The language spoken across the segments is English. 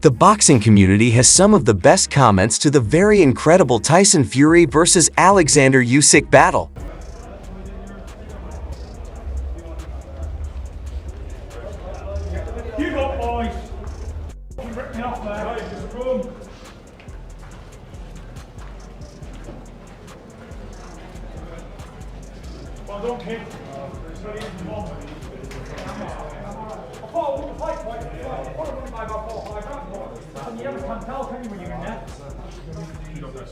The boxing community has some of the best comments to the very incredible Tyson Fury versus Oleksandr Usyk battle. You got boys. You ripped me off there. Just run. Well done, kid. It's not even one. I thought I wouldn't fight quite. I thought I wouldn't by about 4 or 5 rounds. And you never can tell, can you, when you're in there? You don't know.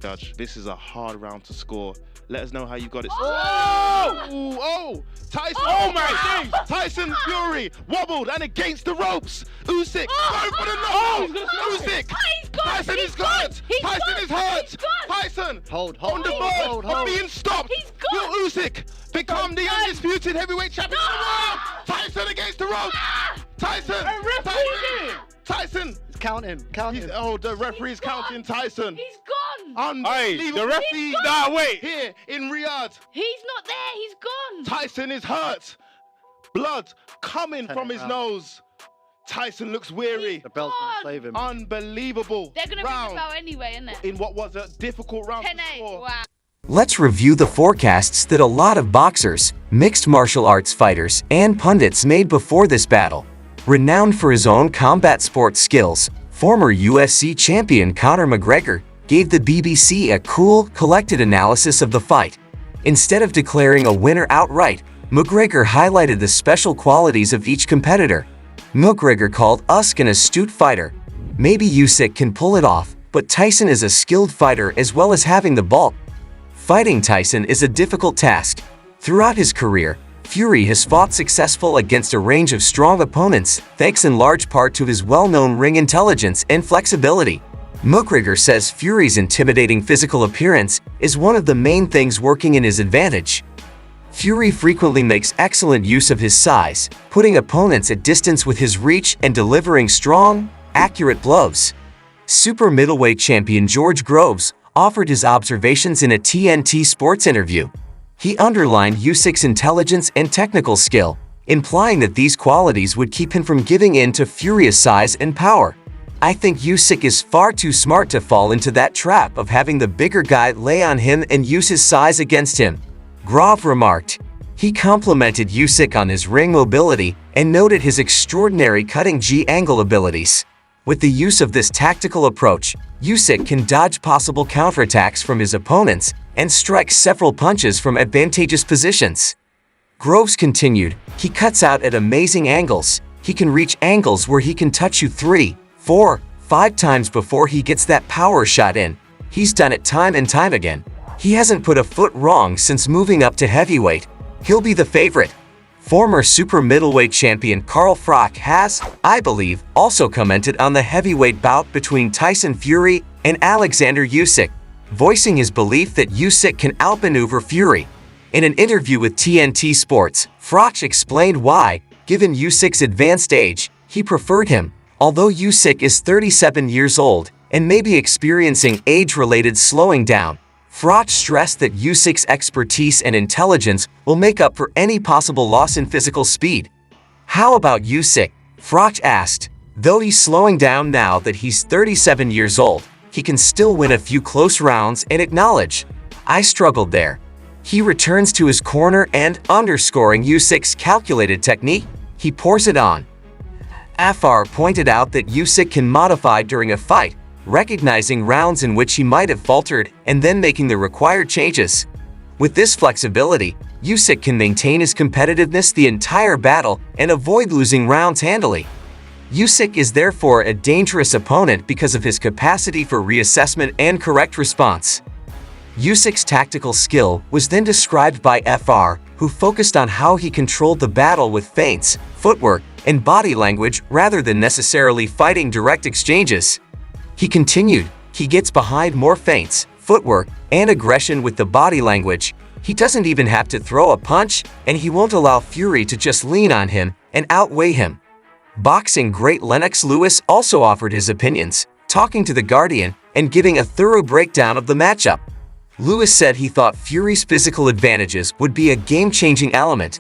Judge, this is a hard round to score. Let us know how you got it. Oh! Tyson! Oh my days! Tyson Fury wobbled and against the ropes. Usyk going for the knock. Usyk! Tyson is hurt. Tyson is hurt. Tyson Hold on the board, being stopped. Will Usyk become the undisputed heavyweight champion of the world? Tyson against the ropes. Tyson! Tyson! Count him. Oh, the referee's counting Tyson. He's gone. Unbelievable. Hey, the referee. Nah, wait. Here in Riyadh, He's not there. He's gone. Tyson is hurt. Blood coming from his nose. Tyson looks weary. The belt's gonna save him. Unbelievable. They're gonna bring round this out anyway, isn't it? in what was a difficult round to 10-8. score. Wow. Let's review the forecasts that a lot of boxers, mixed martial arts fighters, and pundits made before this battle. Renowned for his own combat sports skills, former UFC champion Conor McGregor gave the BBC a cool, collected analysis of the fight. Instead of declaring a winner outright, McGregor highlighted the special qualities of each competitor. McGregor called Usyk an astute fighter. Maybe Usyk can pull it off, but Tyson is a skilled fighter as well as having the ball. Fighting Tyson is a difficult task. Throughout his career, Fury has fought successful against a range of strong opponents, thanks in large part to his well-known ring intelligence and flexibility. McGregor says Fury's intimidating physical appearance is one of the main things working in his advantage. Fury frequently makes excellent use of his size, putting opponents at distance with his reach and delivering strong, accurate blows. Super middleweight champion George Groves offered his observations in a TNT Sports interview. He underlined Usyk's intelligence and technical skill, implying that these qualities would keep him from giving in to Fury's size and power. I think Usyk is far too smart to fall into that trap of having the bigger guy lay on him and use his size against him, Grov remarked. He complimented Usyk on his ring mobility and noted his extraordinary cutting G-angle abilities. With the use of this tactical approach, Usyk can dodge possible counterattacks from his opponents and strike several punches from advantageous positions. Groves continued, he cuts out at amazing angles. He can reach angles where he can touch you 3, 4, 5 times before he gets that power shot in. He's done it time and time again. He hasn't put a foot wrong since moving up to heavyweight. He'll be the favorite. Former super middleweight champion Carl Froch has, I believe, also commented on the heavyweight bout between Tyson Fury and Oleksandr Usyk, voicing his belief that Usyk can outmaneuver Fury. In an interview with TNT Sports, Froch explained why, given Usyk's advanced age, he preferred him. Although Usyk is 37 years old and may be experiencing age-related slowing down, Froch stressed that Usyk's expertise and intelligence will make up for any possible loss in physical speed. How about Usyk? Froch asked. Though he's slowing down now that he's 37 years old, he can still win a few close rounds and acknowledge, I struggled there. He returns to his corner and, underscoring Usyk's calculated technique, he pours it on. Afar pointed out that Usyk can modify during a fight, recognizing rounds in which he might have faltered and then making the required changes. With this flexibility, Usyk can maintain his competitiveness the entire battle and avoid losing rounds handily. Usyk is therefore a dangerous opponent because of his capacity for reassessment and correct response. Usyk's tactical skill was then described by FR, who focused on how he controlled the battle with feints, footwork, and body language rather than necessarily fighting direct exchanges. He continued, he gets behind more feints, footwork, and aggression with the body language. He doesn't even have to throw a punch, and he won't allow Fury to just lean on him and outweigh him. Boxing great Lennox Lewis also offered his opinions, talking to The Guardian and giving a thorough breakdown of the matchup. Lewis said he thought Fury's physical advantages would be a game-changing element.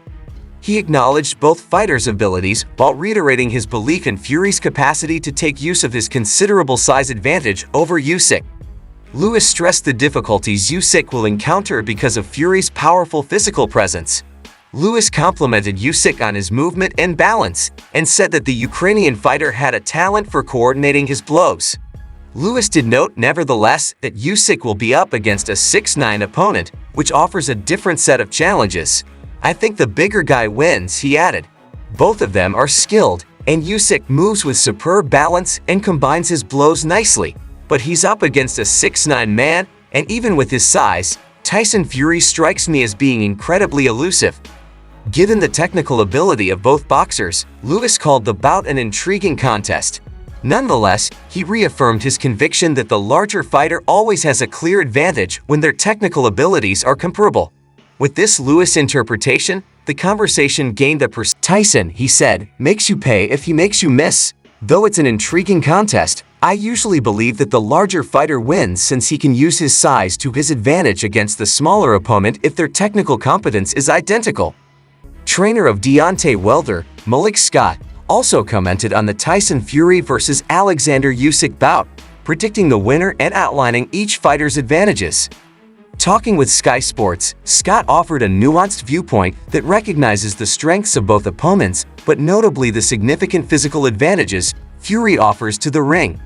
He acknowledged both fighters' abilities while reiterating his belief in Fury's capacity to take use of his considerable size advantage over Usyk. Lewis stressed the difficulties Usyk will encounter because of Fury's powerful physical presence. Lewis complimented Usyk on his movement and balance and said that the Ukrainian fighter had a talent for coordinating his blows. Lewis did note, nevertheless, that Usyk will be up against a 6'9" opponent, which offers a different set of challenges. I think the bigger guy wins, he added. Both of them are skilled, and Usyk moves with superb balance and combines his blows nicely. But he's up against a 6'9" man, and even with his size, Tyson Fury strikes me as being incredibly elusive. Given the technical ability of both boxers, Lewis called the bout an intriguing contest. Nonetheless, he reaffirmed his conviction that the larger fighter always has a clear advantage when their technical abilities are comparable. With this Lewis interpretation, the conversation gained a Tyson, he said, makes you pay if he makes you miss. Though it's an intriguing contest, I usually believe that the larger fighter wins since he can use his size to his advantage against the smaller opponent if their technical competence is identical. Trainer of Deontay Wilder, Malik Scott, also commented on the Tyson Fury vs. Oleksandr Usyk bout, predicting the winner and outlining each fighter's advantages. Talking with Sky Sports, Scott offered a nuanced viewpoint that recognizes the strengths of both opponents, but notably the significant physical advantages Fury offers to the ring.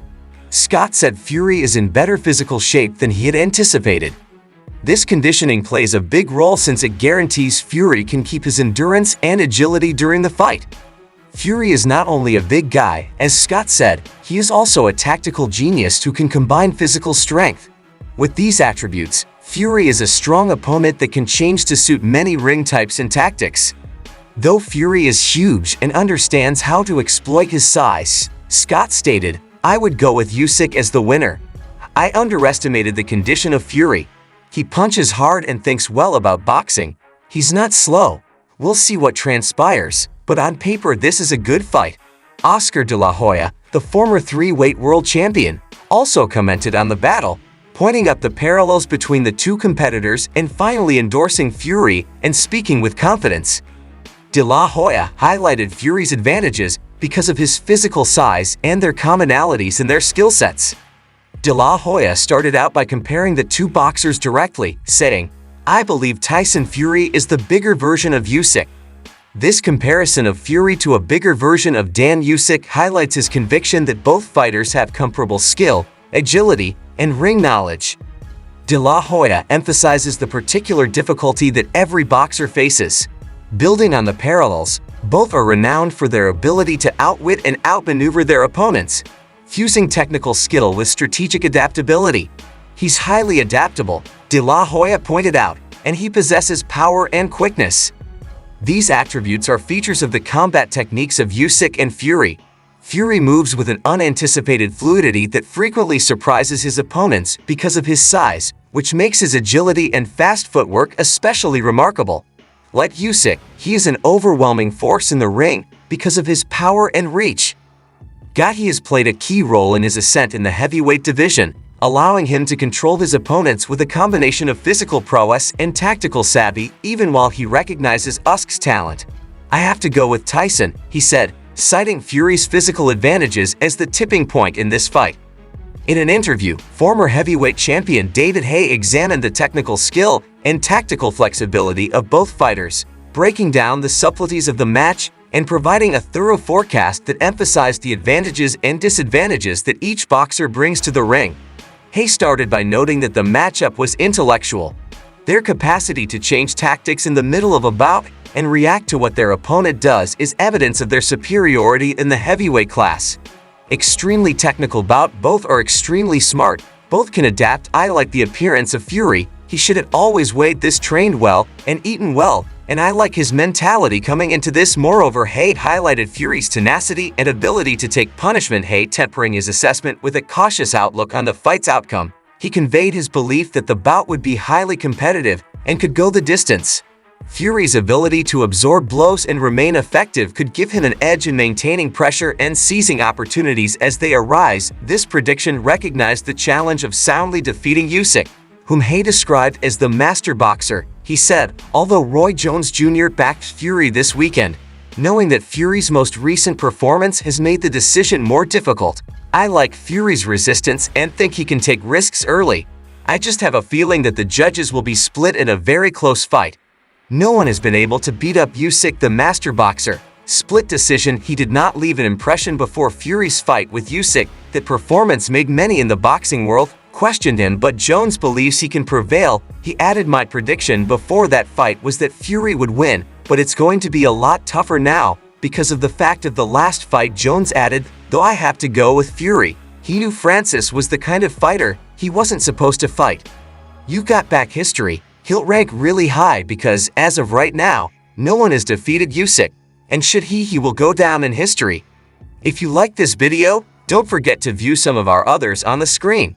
Scott said Fury is in better physical shape than he had anticipated. This conditioning plays a big role since it guarantees Fury can keep his endurance and agility during the fight. Fury is not only a big guy, as Scott said, he is also a tactical genius who can combine physical strength. With these attributes, Fury is a strong opponent that can change to suit many ring types and tactics. Though Fury is huge and understands how to exploit his size, Scott stated, I would go with Usyk as the winner. I underestimated the condition of Fury. He punches hard and thinks well about boxing. He's not slow. We'll see what transpires, but on paper this is a good fight. Oscar de la Hoya, the former 3-weight world champion, also commented on the battle, pointing up the parallels between the two competitors and finally endorsing Fury and speaking with confidence. De La Hoya highlighted Fury's advantages because of his physical size and their commonalities in their skill sets. De La Hoya started out by comparing the two boxers directly, saying, "I believe Tyson Fury is the bigger version of Usyk." This comparison of Fury to a bigger version of Dan Usyk highlights his conviction that both fighters have comparable skill, agility, and ring knowledge. De La Hoya emphasizes the particular difficulty that every boxer faces. Building on the parallels, both are renowned for their ability to outwit and outmaneuver their opponents, fusing technical skill with strategic adaptability. He's highly adaptable, De La Hoya pointed out, and he possesses power and quickness. These attributes are features of the combat techniques of Usyk and Fury. Fury moves with an unanticipated fluidity that frequently surprises his opponents because of his size, which makes his agility and fast footwork especially remarkable. Like Usyk, he is an overwhelming force in the ring because of his power and reach. Gaethje has played a key role in his ascent in the heavyweight division, allowing him to control his opponents with a combination of physical prowess and tactical savvy even while he recognizes Usyk's talent. "I have to go with Tyson," he said, citing Fury's physical advantages as the tipping point in this fight. In an interview, former heavyweight champion David Haye examined the technical skill and tactical flexibility of both fighters, breaking down the subtleties of the match and providing a thorough forecast that emphasized the advantages and disadvantages that each boxer brings to the ring. Haye started by noting that the matchup was intellectual. Their capacity to change tactics in the middle of a bout and react to what their opponent does is evidence of their superiority in the heavyweight class. Extremely technical bout, both are extremely smart, both can adapt. I like the appearance of Fury, he should have always weighed this, trained well, and eaten well, and I like his mentality coming into this. Moreover, Haye highlighted Fury's tenacity and ability to take punishment. Haye tempering his assessment with a cautious outlook on the fight's outcome. He conveyed his belief that the bout would be highly competitive and could go the distance. Fury's ability to absorb blows and remain effective could give him an edge in maintaining pressure and seizing opportunities as they arise. This prediction recognized the challenge of soundly defeating Usyk, whom Haye described as the master boxer. He said, although Roy Jones Jr. backed Fury this weekend, knowing that Fury's most recent performance has made the decision more difficult. "I like Fury's resistance and think he can take risks early. I just have a feeling that the judges will be split in a very close fight. No one has been able to beat up Usyk, the master boxer. Split decision." He did not leave an impression before Fury's fight with Usyk that performance made many in the boxing world questioned him, but Jones believes he can prevail. He added, "My prediction before that fight was that Fury would win, but it's going to be a lot tougher now because of the fact of the last fight." Jones added, "Though I have to go with Fury. He knew Francis was the kind of fighter he wasn't supposed to fight. You got back history. He'll rank really high because, as of right now, no one has defeated Usyk, and should he will go down in history." If you like this video, don't forget to view some of our others on the screen.